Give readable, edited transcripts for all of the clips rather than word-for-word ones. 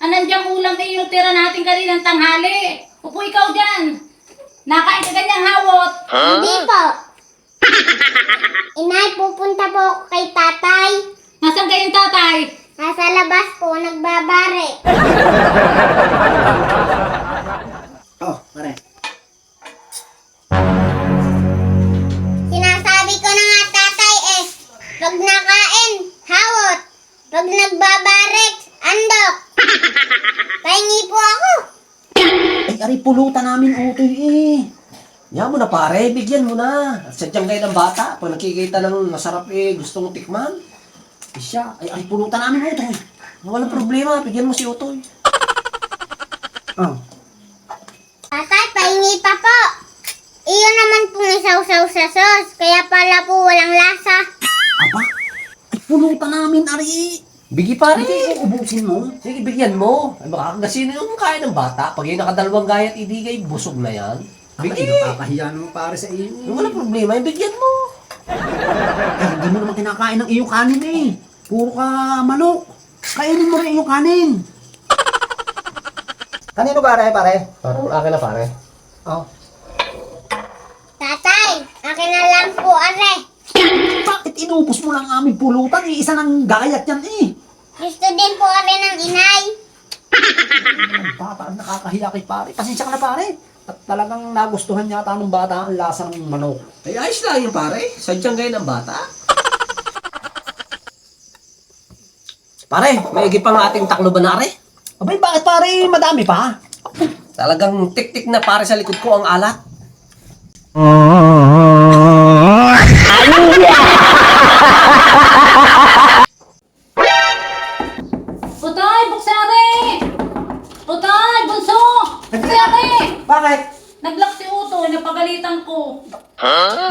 Anandyang ulam eh yung tira natin kaninang tanghali. Upo ikaw dyan. Nakain ka ganyang hawot. Hindi po. Inay, pupunta po ako kay tatay. Nasaan kayong tatay? Nasa labas po, nagbabare. Oh, pare. Sinasabi ko na nga tatay pag nakain, hawot. Pag nagbabarik, andok. Pahingi po ako. Ay, ari pulutan namin utoy eh. Yan mo na pare, bigyan mo na. At sadyang kayo ng bata, pag nakikita ng masarap eh, gustong tikman. Eh siya, ay pulutan namin utoy. Walang problema, bigyan mo si utoy. Oh. Tatay, pahingi pa po. Iyon naman pong isaw-saw sa sauce, kaya pala po walang lasa. Aba, ay pulutan namin ari. Bigi pare, ubusin mo. Sige, bigyan mo. Ay baka kasi yung kaya ng bata, pag yung nakadalawang gayat, idigay, busog na yan. Bigi. Nakakahiya naman pare sa iyo. Walang problema, yung bigyan mo. Eh, hindi mo naman kinakain ng iyong kanin eh. Puro ka manok. Kainin mo rin iyong kanin. Kanino pare? Akin na pare. Oh. Tatay, akin na lang po, are. Bakit inubos mo lang aming pulutan? Isa ng gayat yan eh. Gusto din po are ng inay. Bata, nakakahiya kay pare. Pasensya ka na pare. At talagang nagustuhan yata ng bata ang lasa ng manok. Ay, ayos lang yun pare. Sadyang kayo ng bata. Pare, may higit pang ating takloban na are. Abay, bakit pare? Madami pa. Talagang tik-tik na pare sa likod ko ang alat. Utay, buksari! Utay, bunso! Buksari! Bakit? Naglock si Utoy, napagalitan ko.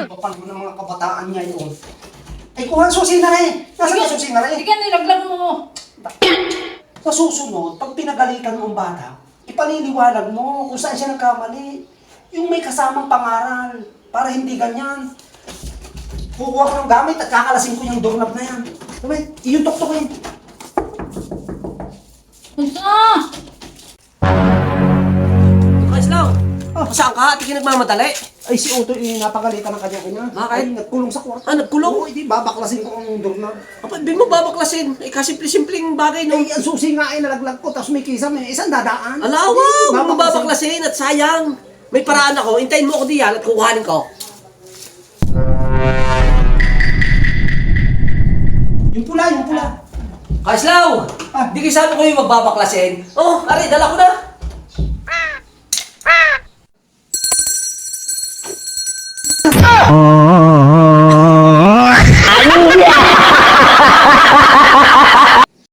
Kapal mo ng mga kabataan niya yun. Ay, kuha ang susi na rin. Nasaan ang susi na rin? Sige, nilaglag mo. Sa susunod, pag pinagalitan mo ang bata, ipaliliwanag mo kung saan siya nagkamali. Yung may kasamang pangaral, para hindi ganyan. Kukuha ko ng gamit at kakalasin ko yung doorknob na yan. Sabay, iyong tuktukin. Bunso! Ayos lang. Saan ka? Ati ka nagmamadali. Ay, si Uto, napagalitan ng kanya-kanya. Bakit? Ay, nagkulong sa kwarto. Ah, nagkulong? Oo, hindi, babaklasin ko ang doorknob. Apa, di mo babaklasin. Eh, kasimple-simpleng bagay no. Ay, ang susi nga ay nalaglag ko, tapos may kisam eh. Isang dadaan. Alawa, Hindi, huwag mo babaklasin at sayang. May paraan ako. Hintayin mo ako diyan at kukuhanin ko. Yung pula. Kaislaw! Ah. Di kayo sabi ko yung magbabaklasin. Oh, ari, dala ko na.